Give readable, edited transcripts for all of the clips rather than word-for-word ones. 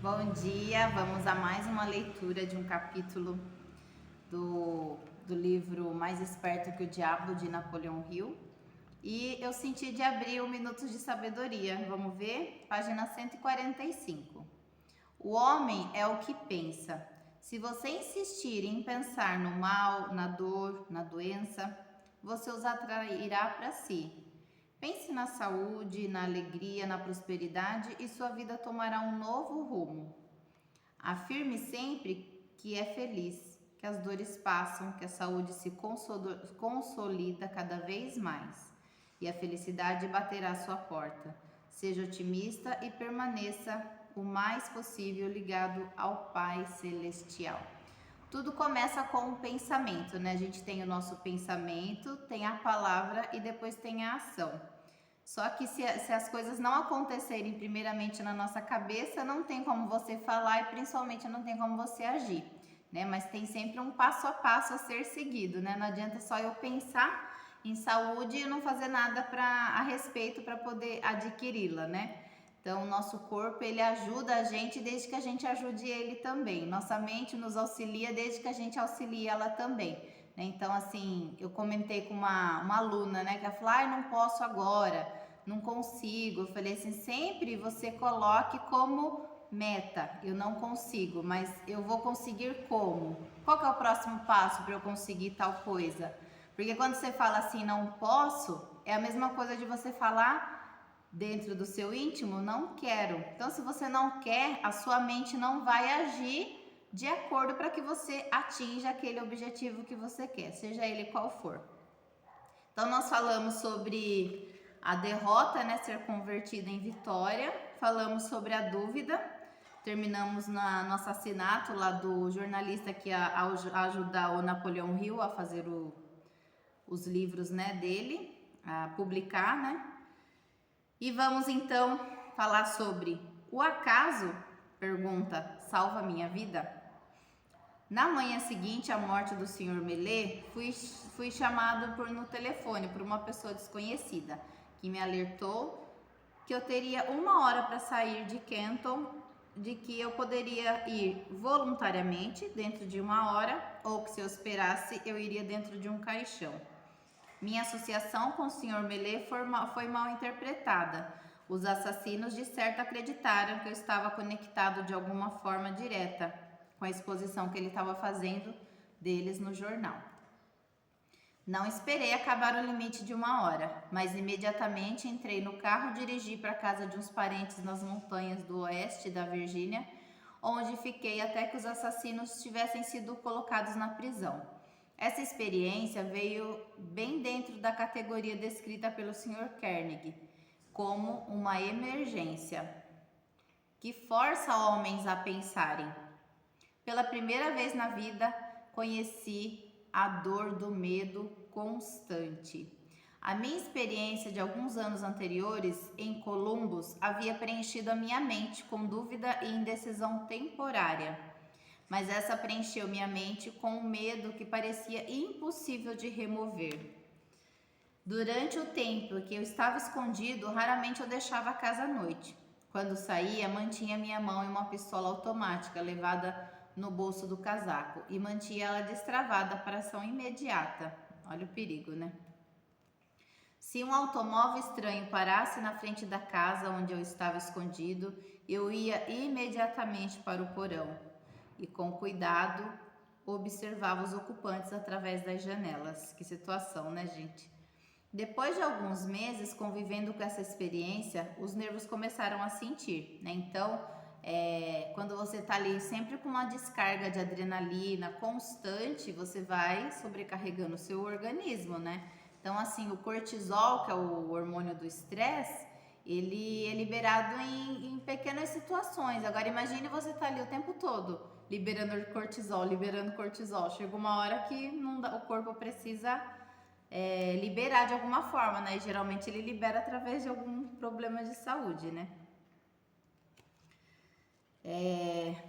Bom dia, vamos a mais uma leitura de um capítulo do livro Mais Esperto que o Diabo, de Napoleão Hill. E eu senti de abrir o Minutos de Sabedoria. Vamos ver? Página 145. O homem é o que pensa. Se você insistir em pensar no mal, na dor, na doença, você os atrairá para si. Pense na saúde, na alegria, na prosperidade e sua vida tomará um novo rumo. Afirme sempre que é feliz, que as dores passam, que a saúde se consolida cada vez mais e a felicidade baterá à sua porta. Seja otimista e permaneça o mais possível ligado ao Pai Celestial. Tudo começa com o pensamento, né? A gente tem o nosso pensamento, tem a palavra e depois tem a ação. Só que se as coisas não acontecerem primeiramente na nossa cabeça, não tem como você falar e principalmente não tem como você agir, né? Mas tem sempre um passo a passo a ser seguido, né? Não adianta só eu pensar em saúde e não fazer nada a respeito para poder adquiri-la, né? Então, o nosso corpo, ele ajuda a gente desde que a gente ajude ele também. Nossa mente nos auxilia desde que a gente auxilie ela também, né? Então, assim, eu comentei com uma aluna, né? Que ela falou, não posso agora, não consigo. Eu falei assim, sempre você coloque como meta, eu não consigo, mas eu vou conseguir como? Qual que é o próximo passo para eu conseguir tal coisa? Porque quando você fala assim, não posso, é a mesma coisa de você falar dentro do seu íntimo, não quero. Então, se você não quer, a sua mente não vai agir de acordo para que você atinja aquele objetivo que você quer, seja ele qual for. Então, nós falamos sobre a derrota, né, ser convertida em vitória, falamos sobre a dúvida, terminamos no assassinato lá do jornalista que ajudar o Napoleão Hill a fazer os livros, né, dele, a publicar, né? E vamos então falar sobre o acaso, pergunta, salva minha vida? Na manhã seguinte à morte do Sr. Melê, fui chamado no telefone por uma pessoa desconhecida, que me alertou que eu teria 1 hora para sair de Kenton, de que eu poderia ir voluntariamente dentro de 1 hora, ou que se eu esperasse eu iria dentro de um caixão. Minha associação com o Sr. Melê foi mal interpretada. Os assassinos de certo acreditaram que eu estava conectado de alguma forma direta com a exposição que ele estava fazendo deles no jornal. Não esperei acabar o limite de 1 hora, mas imediatamente entrei no carro e dirigi para a casa de uns parentes nas montanhas do oeste da Virgínia, onde fiquei até que os assassinos tivessem sido colocados na prisão. Essa experiência veio bem dentro da categoria descrita pelo Sr. Carnegie como uma emergência que força homens a pensarem. Pela primeira vez na vida, conheci a dor do medo constante. A minha experiência de alguns anos anteriores em Columbus havia preenchido a minha mente com dúvida e indecisão temporária. Mas essa preencheu minha mente com um medo que parecia impossível de remover. Durante o tempo que eu estava escondido, raramente eu deixava a casa à noite. Quando saía, mantinha minha mão em uma pistola automática levada no bolso do casaco e mantinha ela destravada para ação imediata. Olha o perigo, né? Se um automóvel estranho parasse na frente da casa onde eu estava escondido, eu ia imediatamente para o porão e, com cuidado, observava os ocupantes através das janelas. Que situação, né, gente? Depois de alguns meses convivendo com essa experiência, os nervos começaram a sentir, né? Então, quando você tá ali sempre com uma descarga de adrenalina constante, você vai sobrecarregando o seu organismo, né? Então, assim, o cortisol, que é o hormônio do estresse, ele é liberado em pequenas situações. Agora, imagine você tá ali o tempo todo liberando cortisol. Chega uma hora que não dá, o corpo precisa liberar de alguma forma, né? E geralmente ele libera através de algum problema de saúde, né?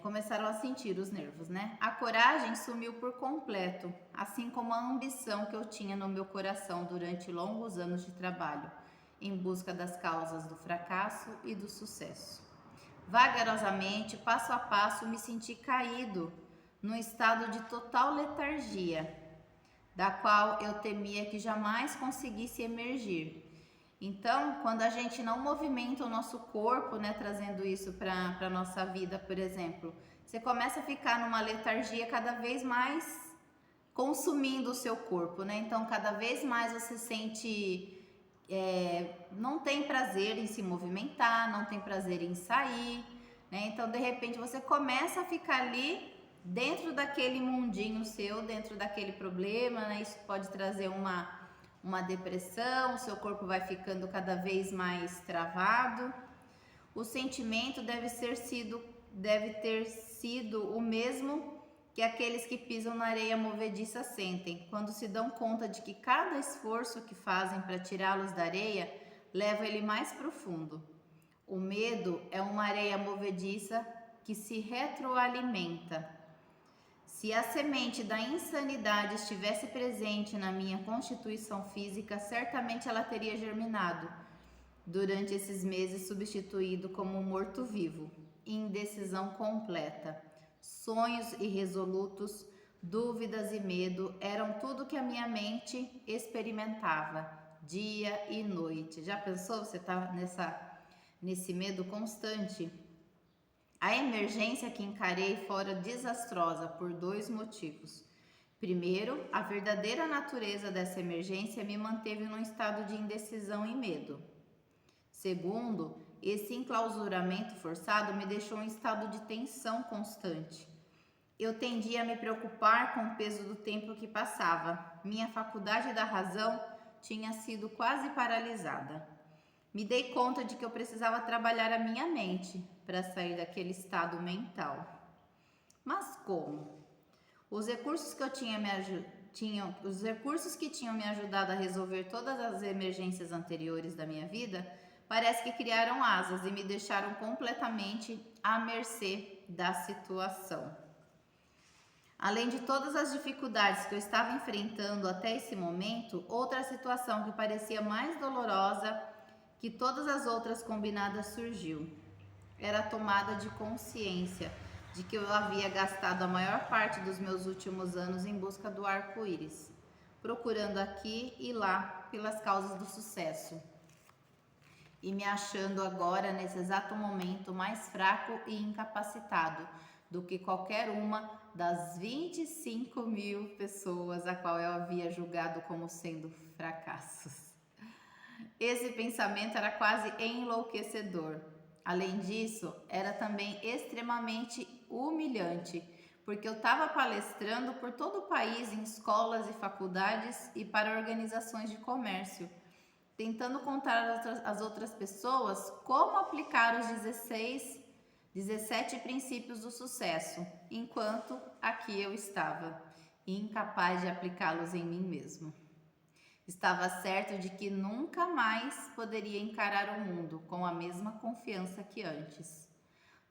Começaram a sentir os nervos, né? A coragem sumiu por completo, assim como a ambição que eu tinha no meu coração durante longos anos de trabalho, em busca das causas do fracasso e do sucesso. Vagarosamente, passo a passo, me senti caído, num estado de total letargia, da qual eu temia que jamais conseguisse emergir. Então, quando a gente não movimenta o nosso corpo, né, trazendo isso para a nossa vida, por exemplo, você começa a ficar numa letargia cada vez mais consumindo o seu corpo, né? Então, cada vez mais você sente não tem prazer em se movimentar, não tem prazer em sair, né? Então, de repente, você começa a ficar ali dentro daquele mundinho seu, dentro daquele problema, né? Isso pode trazer uma depressão, o seu corpo vai ficando cada vez mais travado. O sentimento deve ter sido o mesmo que aqueles que pisam na areia movediça sentem, quando se dão conta de que cada esforço que fazem para tirá-los da areia leva ele mais profundo. O medo é uma areia movediça que se retroalimenta. Se a semente da insanidade estivesse presente na minha constituição física, certamente ela teria germinado durante esses meses, substituído como um morto-vivo, indecisão completa. Sonhos irresolutos, dúvidas e medo eram tudo que a minha mente experimentava, dia e noite. Já pensou? Você está nesse medo constante? A emergência que encarei fora desastrosa por dois motivos. Primeiro, a verdadeira natureza dessa emergência me manteve num estado de indecisão e medo. Segundo, esse enclausuramento forçado me deixou em estado de tensão constante. Eu tendia a me preocupar com o peso do tempo que passava. Minha faculdade da razão tinha sido quase paralisada. Me dei conta de que eu precisava trabalhar a minha mente para sair daquele estado mental. Mas como? Os recursos que tinham me ajudado a resolver todas as emergências anteriores da minha vida, parece que criaram asas e me deixaram completamente à mercê da situação. Além de todas as dificuldades que eu estava enfrentando até esse momento, outra situação que parecia mais dolorosa que todas as outras combinadas surgiu. Era a tomada de consciência de que eu havia gastado a maior parte dos meus últimos anos em busca do arco-íris, procurando aqui e lá pelas causas do sucesso, e me achando agora, nesse exato momento, mais fraco e incapacitado do que qualquer uma das 25 mil pessoas a qual eu havia julgado como sendo fracassos. Esse pensamento era quase enlouquecedor. Além disso, era também extremamente humilhante, porque eu estava palestrando por todo o país em escolas e faculdades e para organizações de comércio, tentando contar às outras pessoas como aplicar os 17 princípios do sucesso, enquanto aqui eu estava, incapaz de aplicá-los em mim mesmo. Estava certo de que nunca mais poderia encarar o mundo com a mesma confiança que antes.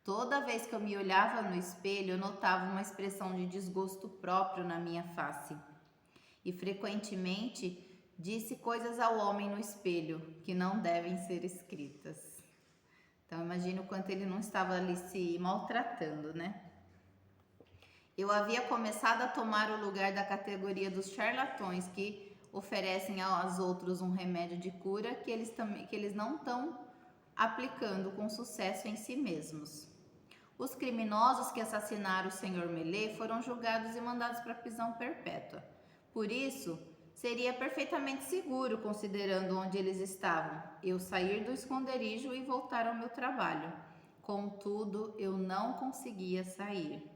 Toda vez que eu me olhava no espelho, eu notava uma expressão de desgosto próprio na minha face. E frequentemente disse coisas ao homem no espelho que não devem ser escritas. Então imagina o quanto ele não estava ali se maltratando, né? Eu havia começado a tomar o lugar da categoria dos charlatões que oferecem aos outros um remédio de cura que eles não estão aplicando com sucesso em si mesmos. Os criminosos que assassinaram o Sr. Melee foram julgados e mandados para a prisão perpétua. Por isso, seria perfeitamente seguro, considerando onde eles estavam, eu sair do esconderijo e voltar ao meu trabalho. Contudo, eu não conseguia sair,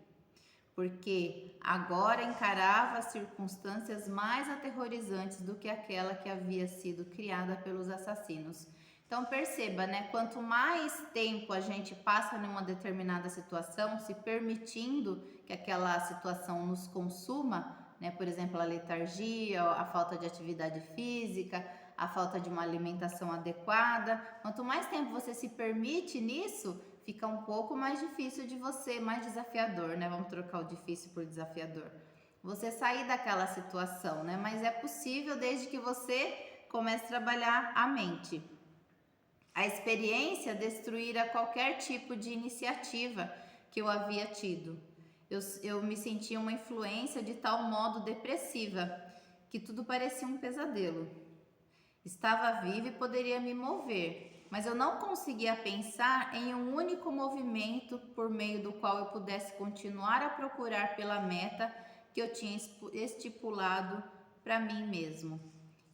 porque agora encarava as circunstâncias mais aterrorizantes do que aquela que havia sido criada pelos assassinos. Então perceba, né? Quanto mais tempo a gente passa numa determinada situação, se permitindo que aquela situação nos consuma, né? Por exemplo, a letargia, a falta de atividade física, a falta de uma alimentação adequada. Quanto mais tempo você se permite nisso, fica um pouco mais difícil de você, mais desafiador, né? Vamos trocar o difícil por desafiador. Você sair daquela situação, né? Mas é possível desde que você comece a trabalhar a mente. A experiência destruíra qualquer tipo de iniciativa que eu havia tido. Eu me sentia uma influência de tal modo depressiva que tudo parecia um pesadelo. Estava viva e poderia me mover, mas eu não conseguia pensar em um único movimento por meio do qual eu pudesse continuar a procurar pela meta que eu tinha estipulado para mim mesmo.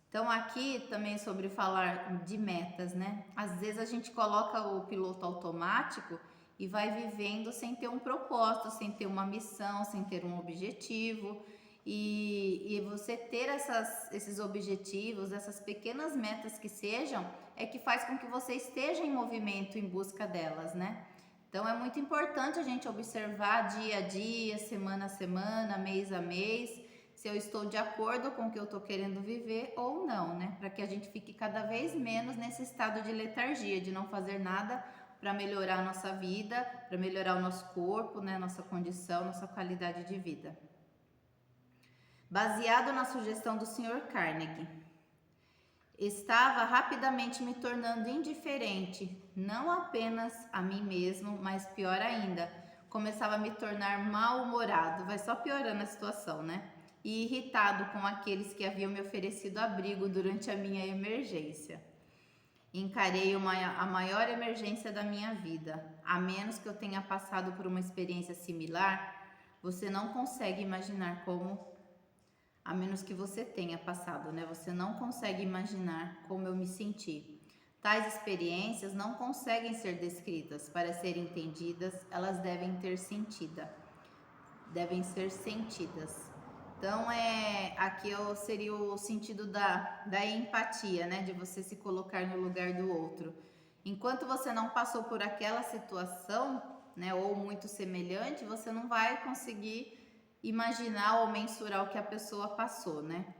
Então aqui também sobre falar de metas, né? Às vezes a gente coloca o piloto automático e vai vivendo sem ter um propósito, sem ter uma missão, sem ter um objetivo. E você ter esses objetivos, essas pequenas metas que sejam, é que faz com que você esteja em movimento em busca delas, né? Então é muito importante a gente observar dia a dia, semana a semana, mês a mês, se eu estou de acordo com o que eu estou querendo viver ou não, né? Para que a gente fique cada vez menos nesse estado de letargia, de não fazer nada para melhorar a nossa vida, para melhorar o nosso corpo, né? Nossa condição, nossa qualidade de vida. Baseado na sugestão do Sr. Carnegie, estava rapidamente me tornando indiferente, não apenas a mim mesmo, mas pior ainda, começava a me tornar mal-humorado, vai só piorando a situação, né? E irritado com aqueles que haviam me oferecido abrigo durante a minha emergência. Encarei a maior emergência da minha vida. A menos que eu tenha passado por uma experiência similar, você não consegue imaginar como... A menos que você tenha passado, né? Você não consegue imaginar como eu me senti. Tais experiências não conseguem ser descritas. Para serem entendidas, elas devem ser sentidas. Então, aqui seria o sentido da empatia, né? De você se colocar no lugar do outro. Enquanto você não passou por aquela situação, né? Ou muito semelhante, você não vai conseguir imaginar ou mensurar o que a pessoa passou, né?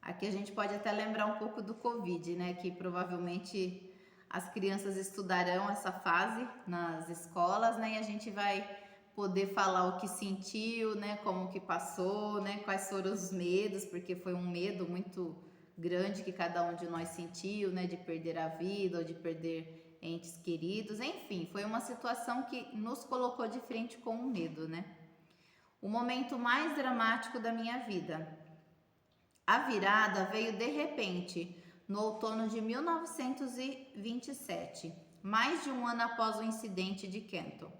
Aqui a gente pode até lembrar um pouco do Covid, né? Que provavelmente as crianças estudarão essa fase nas escolas, né? E a gente vai poder falar o que sentiu, né? Como que passou, né? Quais foram os medos, porque foi um medo muito grande que cada um de nós sentiu, né? De perder a vida ou de perder entes queridos. Enfim, foi uma situação que nos colocou de frente com o medo, né? O momento mais dramático da minha vida. A virada veio de repente, no outono de 1927, mais de um ano após o incidente de Kenton.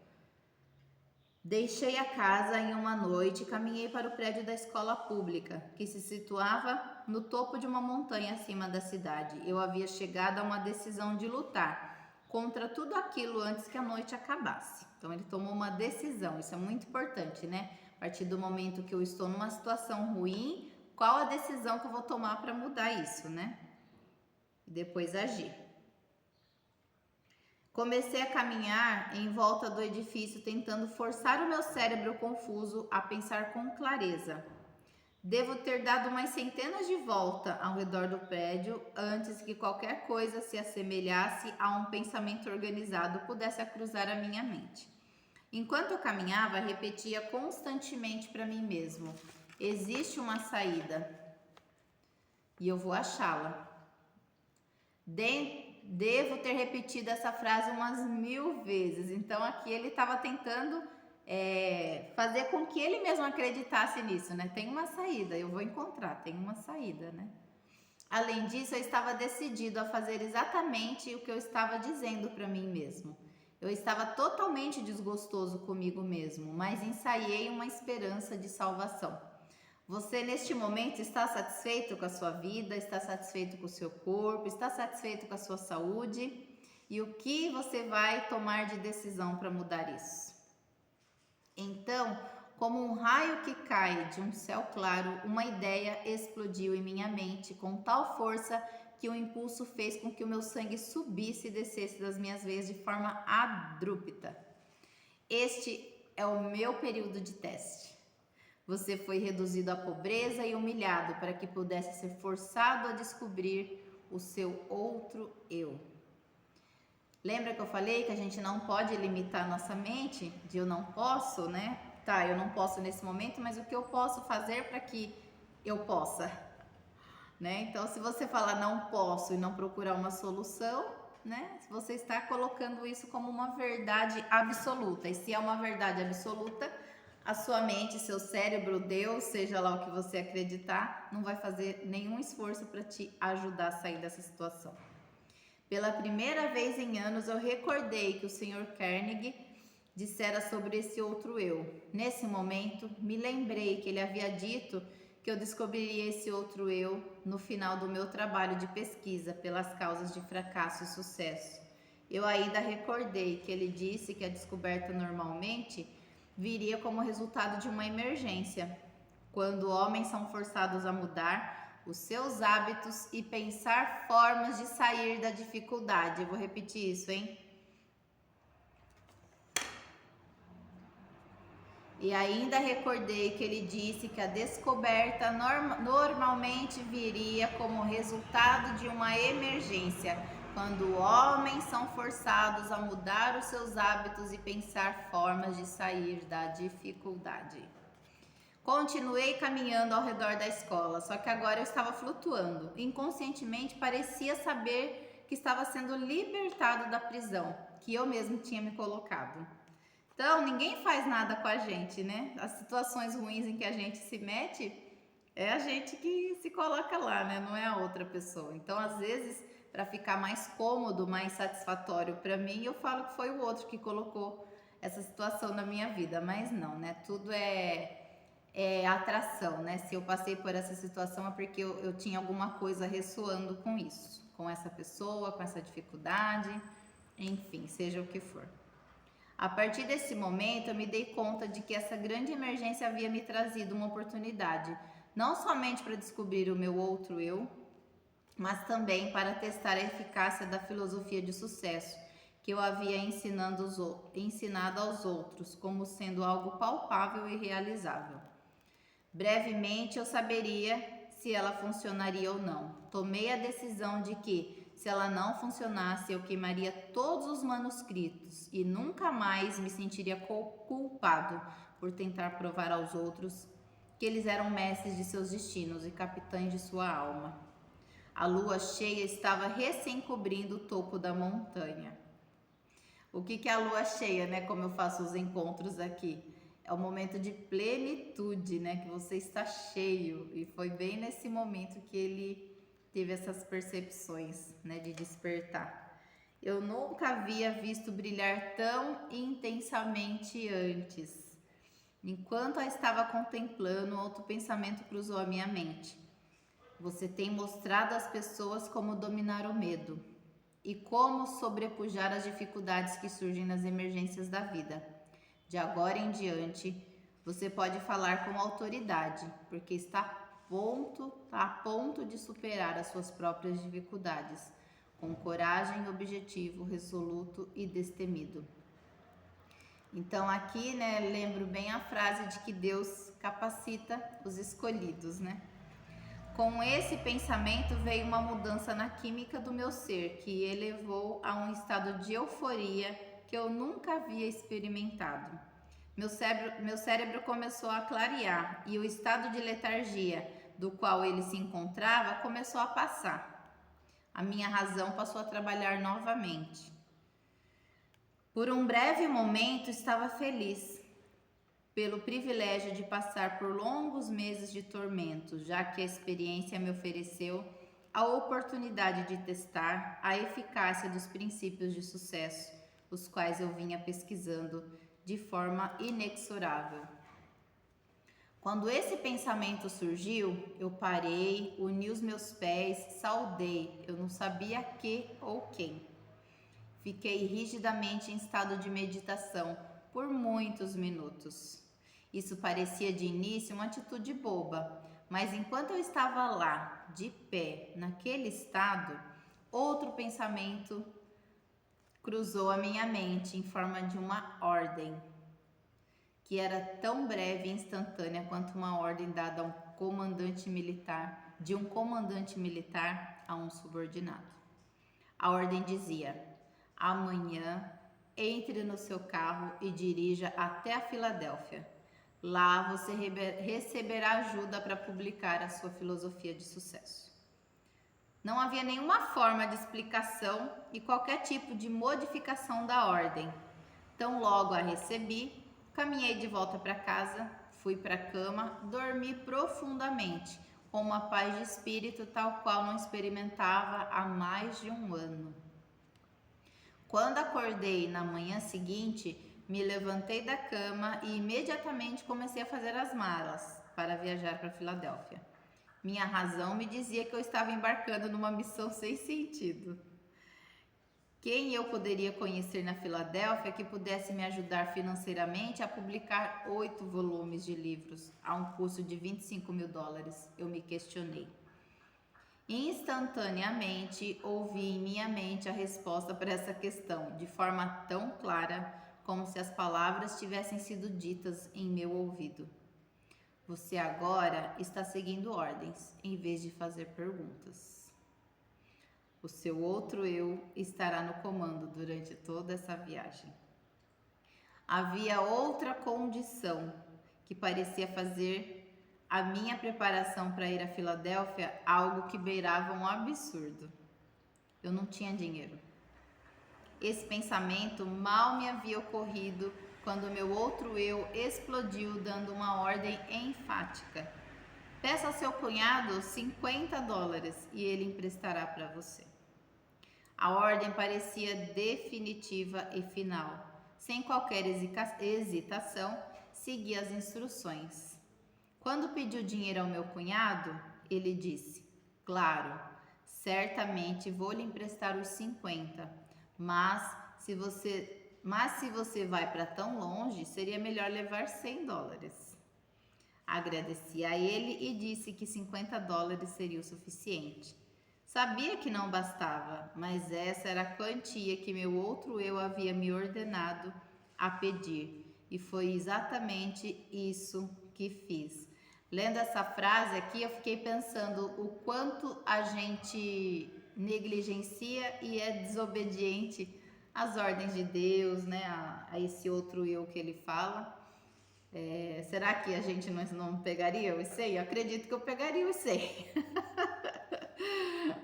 Deixei a casa em uma noite e caminhei para o prédio da escola pública, que se situava no topo de uma montanha acima da cidade. Eu havia chegado a uma decisão de lutar contra tudo aquilo antes que a noite acabasse. Então ele tomou uma decisão, isso é muito importante, né? A partir do momento que eu estou numa situação ruim, qual a decisão que eu vou tomar para mudar isso, né? E depois agir. Comecei a caminhar em volta do edifício, tentando forçar o meu cérebro confuso a pensar com clareza. Devo ter dado umas centenas de voltas ao redor do prédio antes que qualquer coisa se assemelhasse a um pensamento organizado pudesse cruzar a minha mente. Enquanto eu caminhava, repetia constantemente para mim mesmo: existe uma saída e eu vou achá-la. Devo ter repetido essa frase umas 1000 vezes. Então aqui ele estava tentando fazer com que ele mesmo acreditasse nisso, né? Tem uma saída, eu vou encontrar, tem uma saída, né? Além disso, eu estava decidido a fazer exatamente o que eu estava dizendo para mim mesmo. Eu estava totalmente desgostoso comigo mesmo, mas ensaiei uma esperança de salvação. Você neste momento está satisfeito com a sua vida, está satisfeito com o seu corpo, está satisfeito com a sua saúde? E o que você vai tomar de decisão para mudar isso? Então, como um raio que cai de um céu claro, uma ideia explodiu em minha mente com tal força que o impulso fez com que o meu sangue subisse e descesse das minhas veias de forma abrupta. Este é o meu período de teste. Você foi reduzido à pobreza e humilhado para que pudesse ser forçado a descobrir o seu outro eu. Lembra que eu falei que a gente não pode limitar nossa mente de eu não posso, né? Tá, eu não posso nesse momento, mas o que eu posso fazer para que eu possa? Né? Então, se você falar não posso e não procurar uma solução, né? Se você está colocando isso como uma verdade absoluta. E se é uma verdade absoluta, a sua mente, seu cérebro, Deus, seja lá o que você acreditar, não vai fazer nenhum esforço para te ajudar a sair dessa situação. Pela primeira vez em anos, eu recordei que o Sr. Carnegie dissera sobre esse outro eu. Nesse momento, me lembrei que ele havia dito que eu descobriria esse outro eu no final do meu trabalho de pesquisa pelas causas de fracasso e sucesso. Eu ainda recordei que ele disse que a descoberta normalmente viria como resultado de uma emergência, quando homens são forçados a mudar os seus hábitos e pensar formas de sair da dificuldade. Eu vou repetir isso, hein? E ainda recordei que ele disse que a descoberta normalmente viria como resultado de uma emergência, quando homens são forçados a mudar os seus hábitos e pensar formas de sair da dificuldade. Continuei caminhando ao redor da escola, só que agora eu estava flutuando. Inconscientemente parecia saber que estava sendo libertado da prisão que eu mesmo tinha me colocado. Então, ninguém faz nada com a gente, né? As situações ruins em que a gente se mete, é a gente que se coloca lá, né? Não é a outra pessoa. Então, às vezes, para ficar mais cômodo, mais satisfatório para mim, eu falo que foi o outro que colocou essa situação na minha vida, mas não, né? Tudo é atração, né? Se eu passei por essa situação é porque eu tinha alguma coisa ressoando com isso, com essa pessoa, com essa dificuldade, enfim, seja o que for. A partir desse momento, eu me dei conta de que essa grande emergência havia me trazido uma oportunidade, não somente para descobrir o meu outro eu, mas também para testar a eficácia da filosofia de sucesso que eu havia ensinado aos outros, como sendo algo palpável e realizável. Brevemente eu saberia se ela funcionaria ou não. Tomei a decisão de que, se ela não funcionasse, eu queimaria todos os manuscritos e nunca mais me sentiria culpado por tentar provar aos outros que eles eram mestres de seus destinos e capitães de sua alma. A lua cheia estava recém cobrindo o topo da montanha. O que é a lua cheia, né? Como eu faço os encontros aqui. É o momento de plenitude, né? Que você está cheio. E foi bem nesse momento que ele teve essas percepções, né? De despertar. Eu nunca havia visto brilhar tão intensamente antes. Enquanto a estava contemplando, outro pensamento cruzou a minha mente. Você tem mostrado às pessoas como dominar o medo e como sobrepujar as dificuldades que surgem nas emergências da vida. De agora em diante, você pode falar com autoridade, porque está a ponto de superar as suas próprias dificuldades, com coragem, objetivo, resoluto e destemido. Então aqui, né, lembro bem a frase de que Deus capacita os escolhidos, né? Com esse pensamento veio uma mudança na química do meu ser, que elevou a um estado de euforia que eu nunca havia experimentado. Meu cérebro começou a clarear e o estado de letargia do qual ele se encontrava começou a passar. A minha razão passou a trabalhar novamente. Por um breve momento estava feliz pelo privilégio de passar por longos meses de tormentos, já que a experiência me ofereceu a oportunidade de testar a eficácia dos princípios de sucesso, os quais eu vinha pesquisando de forma inexorável. Quando esse pensamento surgiu, eu parei, uni os meus pés, saudei, eu não sabia que ou quem. Fiquei rigidamente em estado de meditação por muitos minutos. Isso parecia de início uma atitude boba, mas enquanto eu estava lá, de pé, naquele estado, outro pensamento cruzou a minha mente em forma de uma ordem, que era tão breve e instantânea quanto uma ordem dada a um comandante militar, de um comandante militar a um subordinado. A ordem dizia: amanhã entre no seu carro e dirija até a Filadélfia. Lá você receberá ajuda para publicar a sua filosofia de sucesso. Não havia nenhuma forma de explicação e qualquer tipo de modificação da ordem. Tão logo a recebi, caminhei de volta para casa, fui para a cama, dormi profundamente, com uma paz de espírito tal qual não experimentava há mais de um ano. Quando acordei na manhã seguinte, me levantei da cama e imediatamente comecei a fazer as malas para viajar para Filadélfia. Minha razão me dizia que eu estava embarcando numa missão sem sentido. Quem eu poderia conhecer na Filadélfia que pudesse me ajudar financeiramente a publicar 8 volumes de livros a um custo de $25.000? Eu me questionei. Instantaneamente ouvi em minha mente a resposta para essa questão, de forma tão clara como se as palavras tivessem sido ditas em meu ouvido. Você agora está seguindo ordens em vez de fazer perguntas. O seu outro eu estará no comando durante toda essa viagem. Havia outra condição que parecia fazer a minha preparação para ir a Filadélfia algo que beirava um absurdo. Eu não tinha dinheiro. Esse pensamento mal me havia ocorrido quando meu outro eu explodiu dando uma ordem enfática. Peça ao seu cunhado $50 e ele emprestará para você. A ordem parecia definitiva e final. Sem qualquer hesitação, segui as instruções. Quando pediu dinheiro ao meu cunhado, ele disse: claro, certamente vou lhe emprestar os 50, mas se você vai para tão longe, seria melhor levar $100. Agradeci a ele e disse que $50 seria o suficiente. Sabia que não bastava, mas essa era a quantia que meu outro eu havia me ordenado a pedir, e foi exatamente isso que fiz. Lendo essa frase aqui, eu fiquei pensando o quanto a gente negligencia e é desobediente às ordens de Deus, né? A esse outro eu que ele fala. Será que a gente não pegaria os 100? Eu acredito que eu pegaria os 100.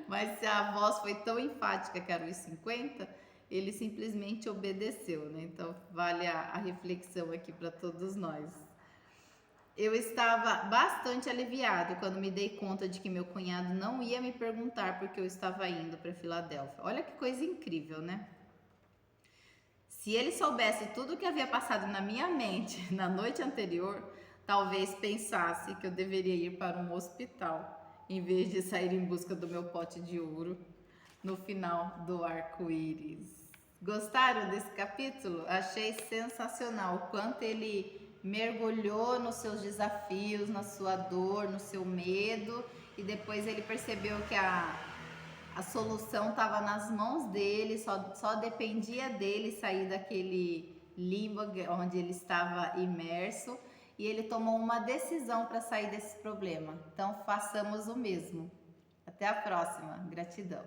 Mas se a voz foi tão enfática que era os 50, ele simplesmente obedeceu, né? Então vale a reflexão aqui para todos nós. Eu estava bastante aliviado quando me dei conta de que meu cunhado não ia me perguntar por que eu estava indo para Filadélfia. Olha que coisa incrível, né? Se ele soubesse tudo o que havia passado na minha mente na noite anterior, talvez pensasse que eu deveria ir para um hospital, em vez de sair em busca do meu pote de ouro no final do arco-íris. Gostaram desse capítulo? Achei sensacional o quanto ele mergulhou nos seus desafios, na sua dor, no seu medo, e depois ele percebeu que a solução estava nas mãos dele, só dependia dele sair daquele limbo onde ele estava imerso, e ele tomou uma decisão para sair desse problema. Então façamos o mesmo. Até a próxima. Gratidão.